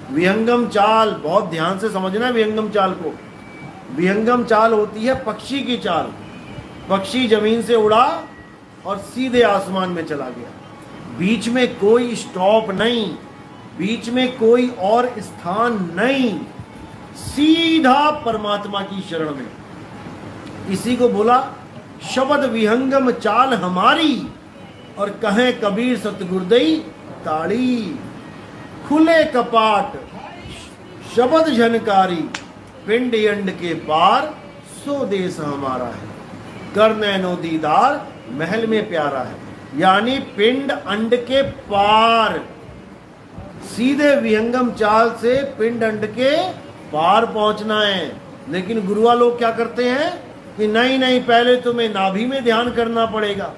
विहंगम चाल, बहुत ध्यान से समझना विहंगम चाल को। विहंगम चाल होती है पक्षी की चाल। पक्षी जमीन से उड़ा और सीधे आसमान में चला गया, बीच में कोई स्टॉप नहीं, बीच में कोई और स्थान नहीं, सीधा परमात्मा की शरण में। इसी को बोला शब्द विहंगम चाल हमारी, और कहें कबीर सतगुरुदई ताड़ी। खुले कपाट शब्द झनकारी, पिंड अंड के पार सो देश हमारा है। कर नैनो दीदार महल में प्यारा है, यानी पिंड अंड के पार, सीधे विहंगम चाल से पिंड अंड के पार पहुंचना है। लेकिन गुरुआ लोग क्या करते हैं कि नहीं नहीं, पहले तुम्हें नाभि में ध्यान करना पड़ेगा,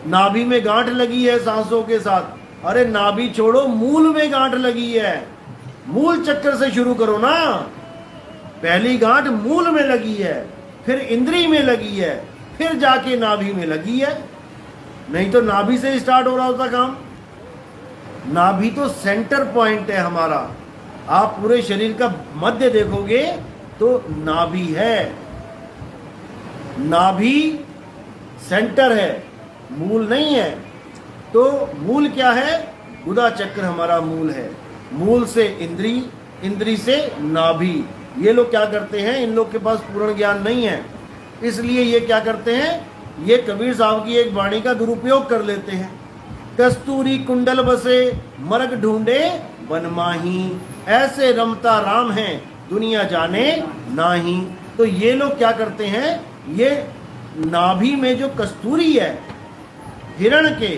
नाभि में गांठ लगी है सांसों के साथ। अरे नाभि छोड़ो, मूल में गांठ लगी है, मूल चक्कर से शुरू करो ना। पहली गांठ मूल में लगी है, फिर इंद्री में लगी है, फिर जाके नाभि में लगी है। नहीं तो नाभि से स्टार्ट हो रहा होता काम। नाभि तो सेंटर पॉइंट है हमारा। आप पूरे शरीर का मध्य देखोगे तो नाभि है, नाभि सेंटर है, मूल नहीं है। तो मूल क्या है? गुदा चक्र हमारा मूल है। मूल से इंद्री, इंद्री से नाभि। ये लोग क्या करते हैं, इन लोग के पास पूर्ण ज्ञान नहीं है, इसलिए ये क्या करते हैं, ये कबीर साहब की एक वाणी का दुरुपयोग कर लेते हैं। कस्तूरी कुंडल बसे मर्ग ढूंढे बनमाही, ऐसे रमता राम है दुनिया जाने नाही। तो ये लोग क्या करते हैं, ये नाभि में जो कस्तूरी है हिरण के,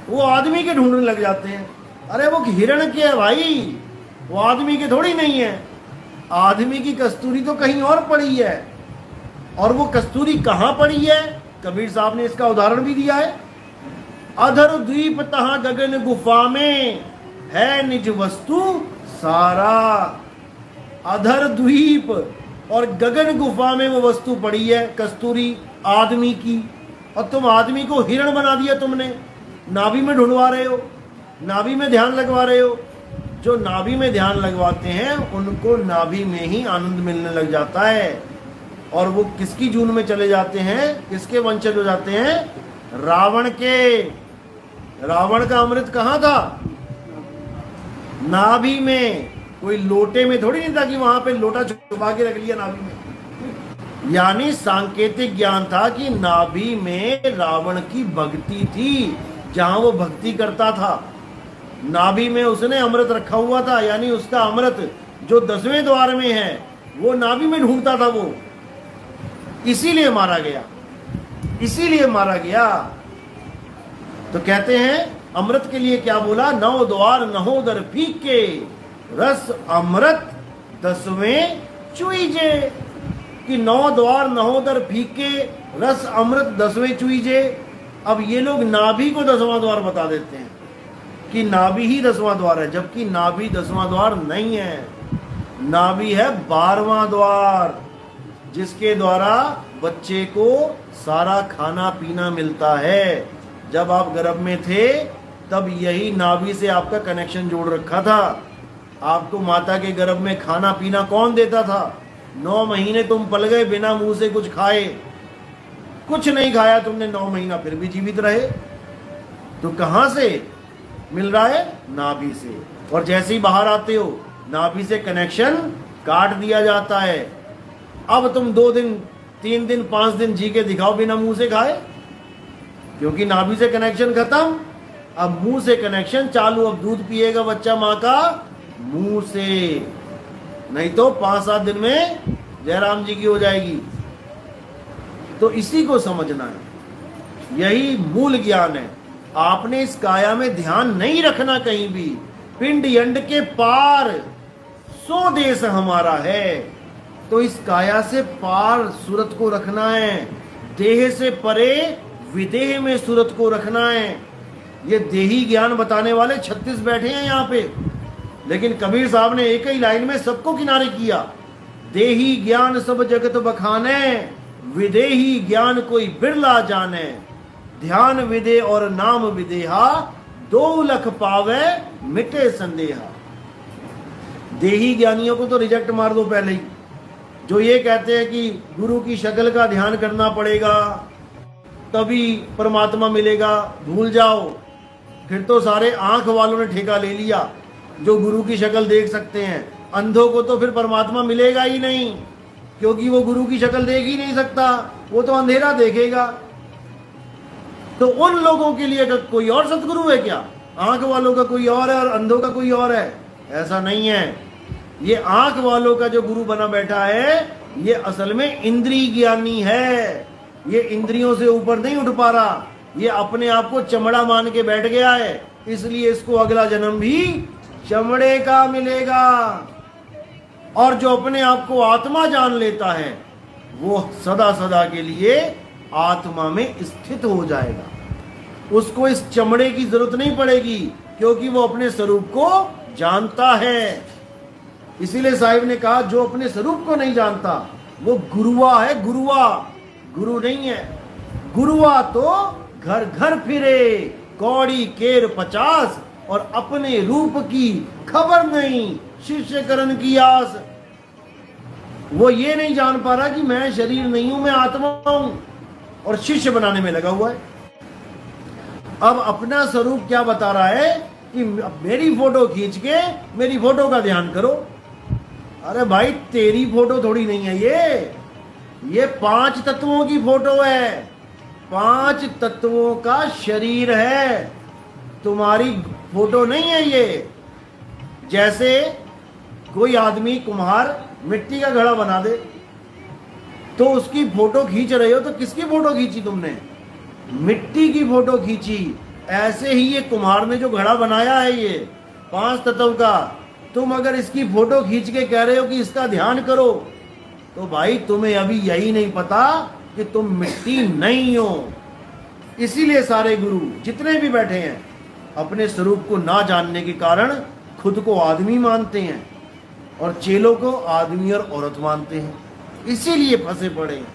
वो आदमी के ढूंढने लग जाते हैं। अरे वो हिरण के है भाई, वो आदमी के थोड़ी नहीं है। आदमी की कस्तूरी तो कहीं और पड़ी है, और वो कस्तूरी कहाँ पड़ी है, कबीर साहब ने इसका उदाहरण भी दिया है। अधर द्वीप तहाँ गगन गुफा में है निज वस्तु सारा। अधर द्वीप और गगन गुफा में वो वस्तु पड़ी है कस्तूरी आदमी की, और तुम आदमी को हिरण बना दिया तुमने। नाभि में ढूंढवा रहे हो, नाभि में ध्यान लगवा रहे हो। जो नाभि में ध्यान लगवाते हैं उनको नाभि में ही आनंद मिलने लग जाता है, और वो किसकी जून में चले जाते हैं, किसके वंशज हो जाते हैं, रावण के। रावण का अमृत कहाँ था, नाभि में। कोई लोटे में थोड़ी नहीं था कि वहां पे लोटा छुपा के रख लिया नाभि में। यानी सांकेतिक ज्ञान था कि नाभि में रावण की भक्ति थी, जहां वो भक्ति करता था। नाभि में उसने अमृत रखा हुआ था, यानी उसका अमृत जो 10वें द्वार में है वो नाभि में ढूंढता था वो, इसीलिए मारा गया, इसीलिए मारा गया। तो कहते हैं अमृत के लिए क्या बोला, 9 द्वार नहोदर फीके, रस अमृत 10वें चुईजे। कि 9 द्वार नहोदर फीके, रस अमृत 10वें चुईजे। अब ये लोग नाभि को 10वां द्वार बता देते हैं कि नाभि ही 10वां द्वार है, जबकि नाभि 10वां द्वार नहीं है। नाभि है 12वां द्वार, जिसके द्वारा बच्चे को सारा खाना पीना मिलता है। जब आप गर्भ में थे तब यही नाभि से आपका कनेक्शन जोड़ रखा था। आपको माता के गर्भ में खाना पीना कौन देता था? 9 महीने तुम पल गए बिना मुंह से कुछ खाए, कुछ नहीं खाया तुमने 9 महीना, फिर भी जीवित रहे। तो कहां से मिल रहा है? नाभि से। और जैसे ही बाहर आते हो नाभि से कनेक्शन काट दिया जाता है। अब तुम 2 दिन 3 दिन 5 दिन जी के दिखाओ बिना मुंह से खाए, क्योंकि नाभि से कनेक्शन खत्म, अब मुंह से कनेक्शन चालू। अब दूध पिएगा बच्चा माँ का मुंह से, नहीं तो 5-7 दिन में जयराम जी की हो जाएगी। तो इसी को समझना है, यही मूल ज्ञान है। आपने इस काया में ध्यान नहीं रखना कहीं भी। पिंड यंड के पार सो देश हमारा है, तो इस काया से पार सूरत को रखना है। देह से परे विदेह में सूरत को रखना है। ये देही ज्ञान बताने वाले 36 बैठे हैं यहाँ पे, लेकिन कबीर साहब ने एक ही लाइन में सबको किनारे किया। देही ज्ञान सब जगत बखाने, विदेही ज्ञान कोई बिरला जाने। ध्यान विदे और नाम विदेहा, 2 लख पावे मिटे संदेहा। देही ज्ञानियों को तो रिजेक्ट मार दो पहले ही, जो ये कहते हैं कि गुरु की शक्ल का ध्यान करना पड़ेगा तभी परमात्मा मिलेगा। भूल जाओ, फिर तो सारे आंख वालों ने ठेका ले लिया जो गुरु की शक्ल देख सकते हैं। अंधों को तो फिर परमात्मा मिलेगा ही नहीं, क्योंकि वो गुरु की शक्ल देख ही नहीं सकता, वो तो अंधेरा देखेगा। तो उन लोगों के लिए कोई और सतगुरु है क्या? आंख वालों का कोई और है और अंधों का कोई और है? ऐसा नहीं है। ये आंख वालों का जो गुरु बना बैठा है, ये असल में इंद्रिय ज्ञानी है। ये इंद्रियों से ऊपर नहीं उठ पा रहा, ये अपने आप को चमड़ा मान के बैठ गया है, इसलिए इसको अगला जन्म भी चमड़े का मिलेगा। और जो अपने आप को आत्मा जान लेता है, वो सदा सदा के लिए आत्मा में स्थित हो जाएगा। उसको इस चमड़े की जरूरत नहीं पड़ेगी, क्योंकि वो अपने स्वरूप को जानता है। इसीलिए साहिब ने कहा, जो अपने स्वरूप को नहीं जानता वो गुरुआ है। गुरुआ गुरु नहीं है। गुरुआ तो घर घर फिरे, कौड़ी केर 50 और अपने रूप की खबर नहीं, शिष्य करण की आस। वो ये नहीं जान पा रहा कि मैं शरीर नहीं हूं, मैं आत्मा हूं, और शिष्य बनाने में लगा हुआ है। अब अपना स्वरूप क्या बता रहा है कि मेरी फोटो खींच के मेरी फोटो का ध्यान करो। अरे भाई, तेरी फोटो थोड़ी नहीं है ये 5 तत्वों की फोटो है। 5 तत्वों का शरीर है, तुम्हारी फोटो नहीं है ये। जैसे कोई आदमी कुम्हार मिट्टी का घड़ा बना दे, तो उसकी फोटो खींच रहे हो, तो किसकी फोटो खींची तुमने? मिट्टी की फोटो खींची। ऐसे ही ये कुम्हार ने जो घड़ा बनाया है, ये 5 तत्व का, तुम अगर इसकी फोटो खींच के कह रहे हो कि इसका ध्यान करो, तो भाई तुम्हें अभी यही नहीं पता कि तुम मिट्टी नहीं हो। इसीलिए सारे गुरु जितने भी बैठे हैं, अपने स्वरूप को ना जानने के कारण खुद को आदमी मानते हैं और चेलों को आदमी और औरत मानते हैं, इसीलिए फंसे पड़े हैं।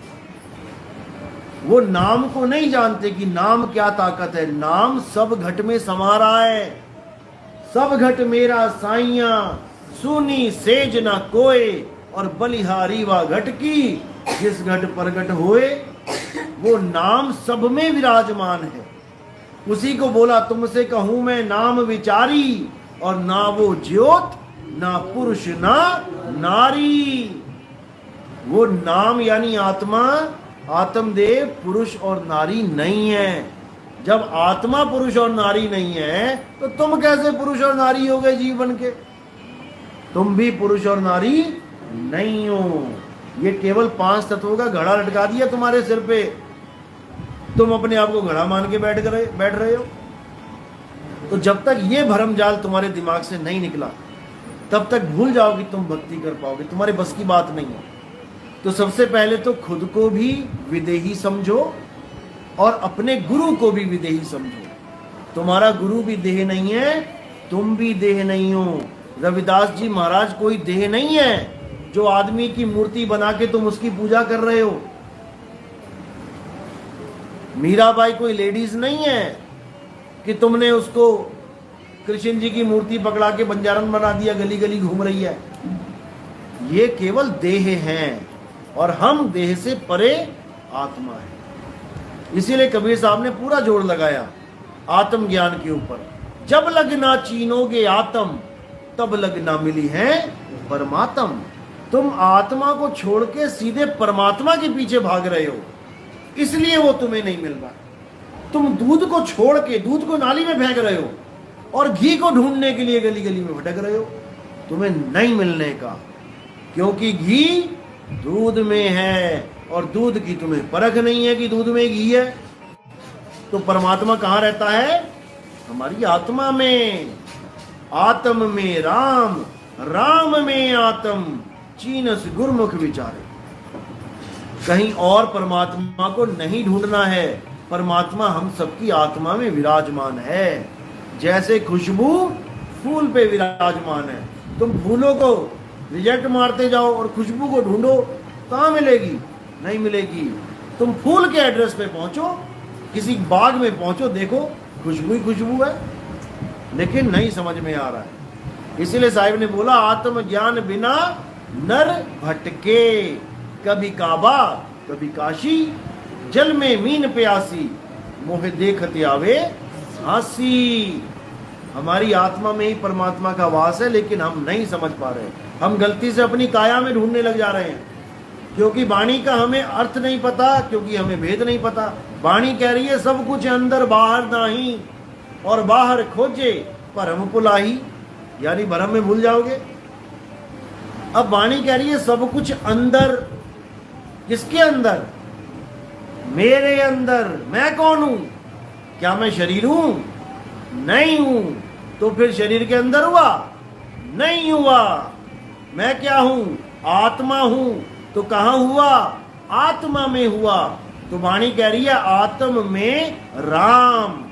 वो नाम को नहीं जानते कि नाम क्या ताकत है। नाम सब घट में समा रहा है। सब घट मेरा साइया, सुनी सेज ना कोय, और बलिहारी वा घट की, जिस घट प्रगट होए। वो नाम सब में विराजमान है। उसी को बोला, तुमसे कहूं मैं नाम विचारी, और ना वो ज्योत ना पुरुष ना नारी। वो नाम यानी आत्मा, आत्मदेव पुरुष और नारी नहीं है। जब आत्मा पुरुष और नारी नहीं है, तो तुम कैसे पुरुष और नारी हो गए जीवन के? तुम भी पुरुष और नारी नहीं हो। ये केवल 5 तत्वों का घड़ा लटका दिया तुम्हारे सिर पे, तुम अपने आप को घड़ा मान के बैठ रहे हो। तो जब तक ये भरमजाल तुम्हारे दिमाग से नहीं निकला, तब तक भूल जाओ कि तुम भक्ति कर पाओगे। तुम्हारे बस की बात नहीं है। तो सबसे पहले तो खुद को भी विदेही समझो और अपने गुरु को भी विदेही समझो। तुम्हारा गुरु भी देह नहीं है, तुम भी देह नहीं हो। रविदास जी महाराज कोई देह नहीं है जो आदमी की मूर्ति बना के तुम उसकी पूजा कर रहे हो। मीराबाई कोई लेडीज नहीं है कि तुमने उसको कृष्ण जी की मूर्ति पकड़ा के बंजारन बना दिया, गली गली घूम रही है। ये केवल देह हैं और हम देह से परे आत्मा है। इसीलिए कबीर साहब ने पूरा जोर लगाया आत्म ज्ञान के ऊपर। जब लग ना चीनोगे आत्म, तब लग ना मिली है परमात्म। तुम आत्मा को छोड़ के सीधे परमात्मा के पीछे भाग रहे हो, इसलिए वो तुम्हें नहीं मिल रहा। तुम दूध को छोड़ के दूध को नाली में फेंक रहे हो और घी को ढूंढने के लिए गली गली में भटक रहे हो, तुम्हें नहीं मिलने का, क्योंकि घी दूध में है और दूध की तुम्हें परख नहीं है कि दूध में घी है। तो परमात्मा कहाँ रहता है? हमारी आत्मा में। आत्म में राम, राम में आत्म, चीनस गुरमुख विचारे। कहीं और परमात्मा को नहीं ढूंढना है। परमात्मा हम सबकी आत्मा में विराजमान है। जैसे खुशबू फूल पे विराजमान है। तुम फूलों को रिजेक्ट मारते जाओ और खुशबू को ढूंढो, कहाँ मिलेगी? नहीं मिलेगी। तुम फूल के एड्रेस पे पहुंचो, किसी बाग में पहुंचो, देखो खुशबू ही खुशबू है, लेकिन नहीं समझ में आ रहा है। इसीलिए साहिब ने बोला आत्मज्ञान बिना नर भटके, कभी काबा कभी काशी, जल में मीन प्यासी, मोह देखते आवे हंसी। हमारी आत्मा में ही परमात्मा का वास है, लेकिन हम नहीं समझ पा रहे। हम गलती से अपनी काया में ढूंढने लग जा रहे हैं, क्योंकि वाणी का हमें अर्थ नहीं पता, क्योंकि हमें भेद नहीं पता। वाणी कह रही है सब कुछ अंदर बाहर नाही, और बाहर खोजे परम पुलाही, यानी भरम में भूल जाओगे। अब वाणी कह रही है सब कुछ अंदर, किसके अंदर? मेरे अंदर। मैं कौन हूं? क्या मैं शरीर हूं? नहीं हूं। तो फिर शरीर के अंदर हुआ? नहीं हुआ। मैं क्या हूं? आत्मा हूं। तो कहां हुआ? आत्मा में हुआ। तो वाणी कह रही है आत्म में राम,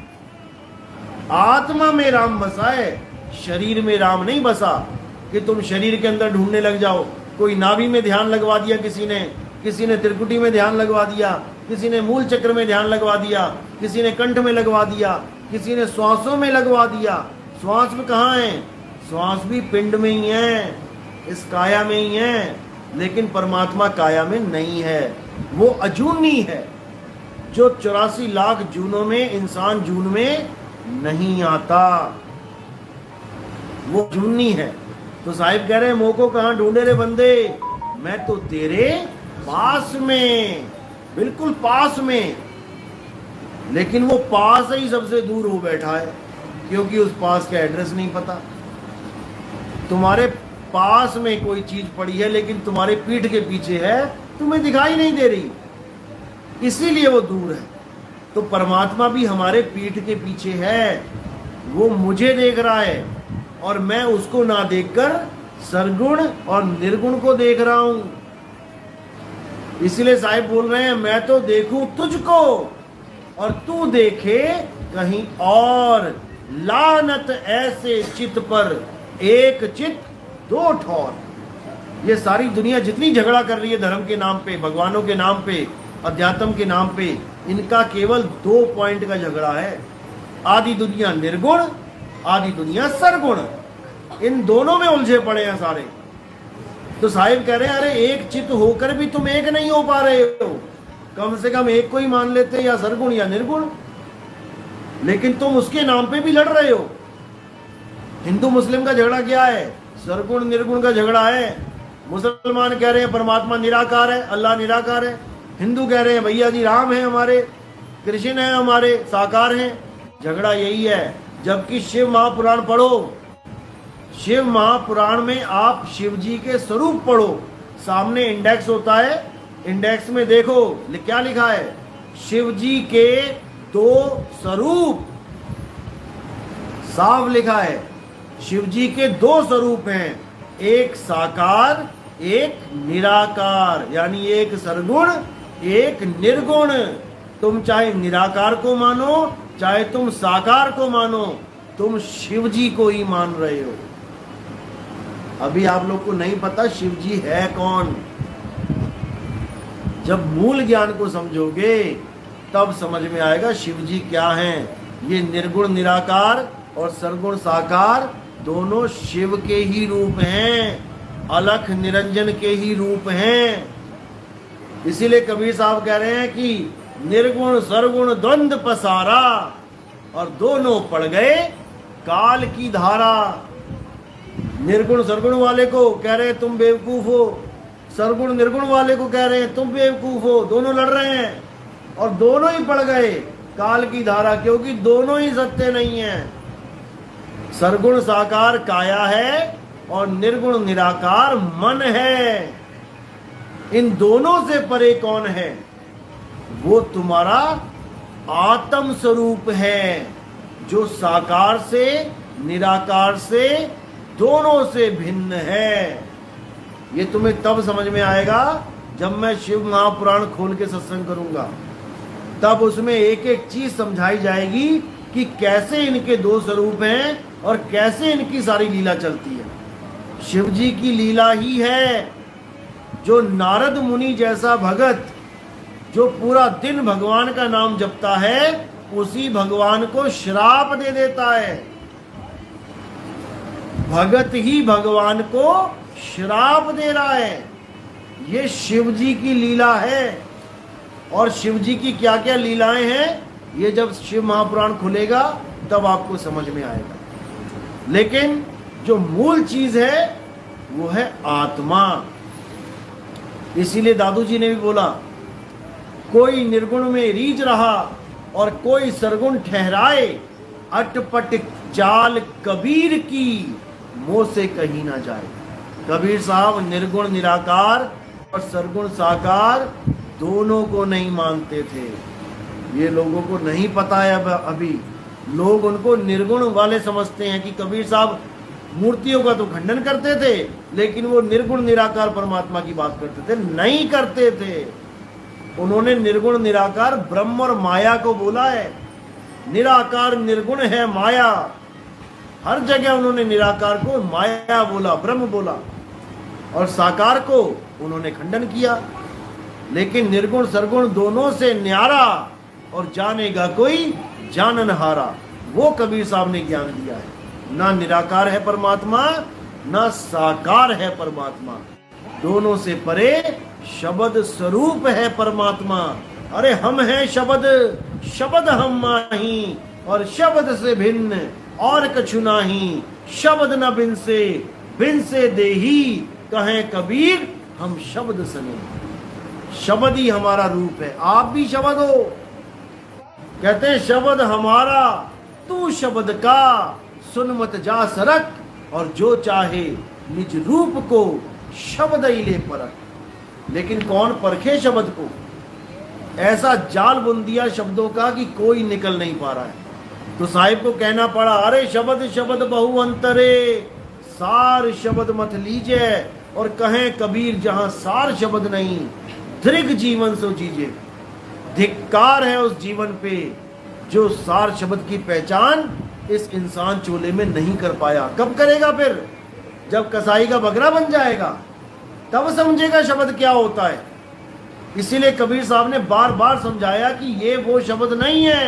आत्मा में राम बसा है, शरीर में राम नहीं बसा कि तुम शरीर के अंदर ढूंढने लग जाओ। कोई नाभि में ध्यान लगवा दिया किसी ने त्रिकुटी में ध्यान लगवा दिया, किसी ने मूल चक्र में ध्यान लगवा दिया, किसी ने कंठ में लगवा दिया, किसी ने श्वासों में लगवा दिया। श्वास में कहाँ है? श्वास भी पिंड में ही है, इस काया में ही है, लेकिन परमात्मा काया में नहीं है। वो अजूनी है, जो 84 लाख जूनों में इंसान जून में नहीं आता, वो जूनी है। तो साहिब कह रहे हैं मोको कहाँ ढूंढे रे बंदे, मैं तो तेरे पास में, बिल्कुल पास में। लेकिन वो पास ही सबसे दूर हो बैठा है, क्योंकि उस पास का एड्रेस नहीं पता। तुम्हारे पास में कोई चीज पड़ी है, लेकिन तुम्हारे पीठ के पीछे है, तुम्हें दिखाई नहीं दे रही, इसीलिए वो दूर है। तो परमात्मा भी हमारे पीठ के पीछे है, वो मुझे देख रहा है, और मैं उसको ना देखकर सरगुण और निर्गुण को देख रहा हूं। इसलिए साहिब बोल रहे हैं मैं तो देखूं तुझको और तू देखे कहीं और। लानत ऐसे चित पर, एक चित दो ठौर। ये सारी दुनिया जितनी झगड़ा कर रही है धर्म के नाम पे, भगवानों के नाम पे, अध्यात्म के नाम पे, इनका केवल 2 पॉइंट का झगड़ा है। आधी दुनिया निर्गुण, आधी दुनिया सरगुण, इन दोनों में उलझे पड़े हैं सारे। तो साहिब कह रहे हैं अरे एक चित्त होकर भी तुम एक नहीं हो पा रहे हो, कम से कम एक को ही मान लेते, या सरगुण या निर्गुण, लेकिन तुम उसके नाम पे भी लड़ रहे हो। हिंदू मुस्लिम का झगड़ा क्या है? सरगुण निर्गुण का झगड़ा है। मुसलमान कह रहे हैं परमात्मा निराकार है, अल्लाह निराकार है। हिंदू कह रहे हैं भैया जी राम है हमारे, कृष्ण है हमारे, साकार हैं। झगड़ा यही है। जबकि शिव महापुराण पढ़ो, शिव महापुराण में आप शिव जी के स्वरूप पढ़ो, सामने इंडेक्स होता है, इंडेक्स में देखो क्या लिखा है, शिव जी के 2 स्वरूप, साफ लिखा है। शिव जी के 2 स्वरूप हैं, एक साकार एक निराकार, यानी एक सरगुण एक निर्गुण। तुम चाहे निराकार को मानो चाहे तुम साकार को मानो, तुम शिव जी को ही मान रहे हो। अभी आप लोग को नहीं पता शिव जी है कौन। जब मूल ज्ञान को समझोगे तब समझ में आएगा शिव जी क्या हैं। ये निर्गुण निराकार और सरगुण साकार दोनों शिव के ही रूप हैं, अलख निरंजन के ही रूप हैं। इसीलिए कबीर साहब कह रहे हैं कि निर्गुण सरगुण द्वंद्व पसारा, और दोनों पड़ गए काल की धारा। निर्गुण सरगुण वाले को कह रहे हैं तुम बेवकूफ हो, सरगुण निर्गुण वाले को कह रहे हैं तुम बेवकूफ हो। दोनों लड़ रहे हैं और दोनों ही पड़ गए काल की धारा, क्योंकि दोनों ही सत्य नहीं है। सरगुण साकार काया है और निर्गुण निराकार मन है। इन दोनों से परे कौन है? वो तुम्हारा आत्म स्वरूप है, जो साकार से निराकार से दोनों से भिन्न है। ये तुम्हें तब समझ में आएगा जब मैं शिव महापुराण खोल के सत्संग करूंगा, तब उसमें एक एक चीज समझाई जाएगी कि कैसे इनके 2 स्वरूप हैं और कैसे इनकी सारी लीला चलती है। शिव जी की लीला ही है जो नारद मुनि जैसा भगत जो पूरा दिन भगवान का नाम जपता है, उसी भगवान को श्राप दे देता है। भगत ही भगवान को श्राप दे रहा है। ये शिव जी की लीला है। और शिव जी की क्या क्या लीलाएं हैं, ये जब शिव महापुराण खुलेगा तब आपको समझ में आएगा। लेकिन जो मूल चीज है वो है आत्मा। इसीलिए दादू जी ने भी बोला, कोई निर्गुण में रीझ रहा और कोई सरगुण ठहराए, अटपट चाल कबीर की मोह से कहीं ना जाए। कबीर साहब निर्गुण निराकार और सरगुण साकार दोनों को नहीं मानते थे। ये लोगों को नहीं पता है। अभी लोग उनको निर्गुण वाले समझते हैं कि कबीर साहब मूर्तियों का तो खंडन करते थे, लेकिन वो निर्गुण निराकार परमात्मा की बात करते थे। नहीं करते थे। उन्होंने निर्गुण निराकार ब्रह्म और माया को बोला है। निराकार निर्गुण है माया। हर जगह उन्होंने निराकार को माया बोला, ब्रह्म बोला, और साकार को उन्होंने खंडन किया। लेकिन निर्गुण सरगुण दोनों से न्यारा और जानेगा कोई जाननहारा, वो कबीर साहब ने ज्ञान दिया है। ना निराकार है परमात्मा, ना साकार है परमात्मा, दोनों से परे शब्द स्वरूप है परमात्मा। अरे हम हैं शब्द, शब्द हम माही, और शब्द से भिन्न और कछु नाही। शब्द न बिन से देही, कहें कबीर हम शब्द सने। शब्द ही हमारा रूप है। आप भी शब्द हो। कहते हैं शब्द हमारा तू शब्द का, सुन मत जा सरक, और जो चाहे निज रूप को शब्द ही ले परख। लेकिन कौन परखे शब्द को? ऐसा जाल बुन दिया शब्दों का कि कोई निकल नहीं पा रहा है। तो साहिब को कहना पड़ा, अरे शब्द शब्द बहु अंतरे, सार शब्द मत लीजिए। और कहें कबीर जहां सार शब्द नहीं, दृग जीवन सो जीजिए। धिक्कार है उस जीवन पे जो सार शब्द की पहचान इस इंसान चोले में नहीं कर पाया। कब करेगा फिर? जब कसाई का बकरा बन जाएगा, तब समझेगा शब्द क्या होता है। इसीलिए कबीर साहब ने बार बार समझाया कि ये वो शब्द नहीं है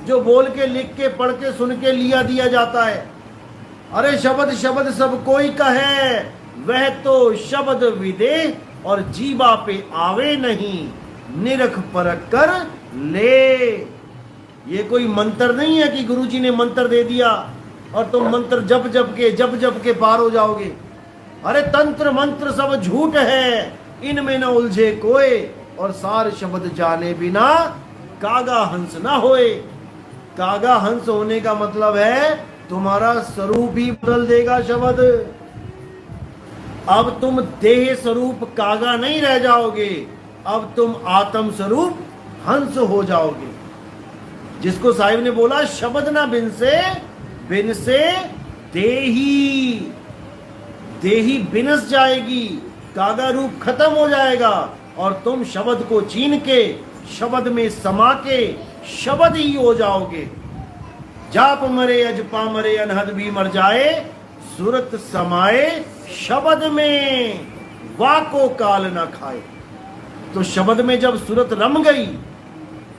जो बोल के, लिख के, पढ़ के, सुन के लिया दिया जाता है। अरे शब्द शब्द सब कोई का है, वह तो शब्द विदे और जीवा पे आवे नहीं, निरख परख कर ले। ये कोई मंत्र नहीं है कि गुरुजी ने मंत्र दे दिया और तुम मंत्र जप जप के पार हो जाओगे। अरे तंत्र मंत्र सब झूठ है, इनमें न उलझे कोई, और सार शब्द जाने बिना कागा हंस ना होए। कागा हंस होने का मतलब है तुम्हारा स्वरूप ही बदल देगा शब्द। अब तुम देह स्वरूप कागा नहीं रह जाओगे, अब तुम आत्म स्वरूप हंस हो जाओगे। जिसको साहिब ने बोला शब्द ना बिन से देही, देही बिनस जाएगी, कागा रूप खत्म हो जाएगा, और तुम शब्द को छीन के शब्द में समा के शब्द ही हो जाओगे। जाप मरे अजपा मरे अनहद भी मर जाए, सूरत समाए शब्द में, वाको काल ना खाए। तो शब्द में जब सूरत रम गई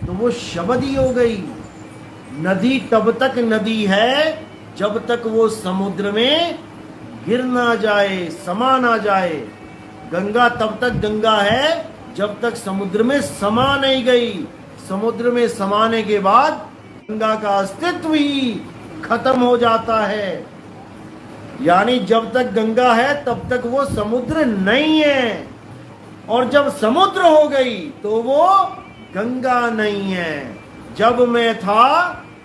तो वो शब्द ही हो गई। नदी तब तक नदी है जब तक वो समुद्र में गिर ना जाए, समा ना जाए। गंगा तब तक गंगा है जब तक समुद्र में समा नहीं गई। समुद्र में समाने के बाद गंगा का अस्तित्व ही खत्म हो जाता है। यानी जब तक गंगा है तब तक वो समुद्र नहीं है, और जब समुद्र हो गई तो वो गंगा नहीं है। जब मैं था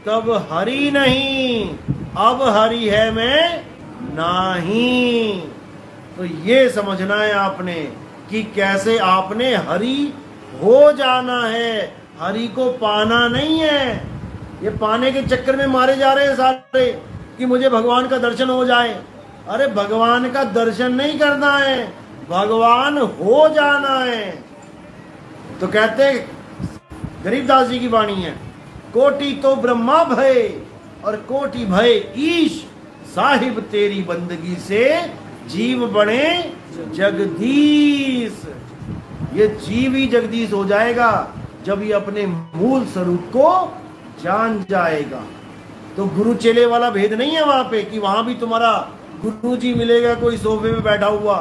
तब हरि नहीं, अब हरि है मैं नहीं। तो ये समझना है आपने कि कैसे आपने हरि हो जाना है, हरि को पाना नहीं है। ये पाने के चक्कर में मारे जा रहे हैं सारे कि मुझे भगवान का दर्शन हो जाए। अरे भगवान का दर्शन नहीं करना है, भगवान हो जाना है। तो कहते गरीबदास जी की वाणी है, कोटि तो ब्रह्मा भय और कोटि भय ईश, साहिब तेरी बंदगी से जीव बने जगदीश। ये जीव ही जगदीश हो जाएगा जब ये अपने मूल स्वरूप को जान जाएगा। तो गुरु चेले वाला भेद नहीं है वहां पे कि वहां भी तुम्हारा गुरु जी मिलेगा कोई सोफे पे बैठा हुआ,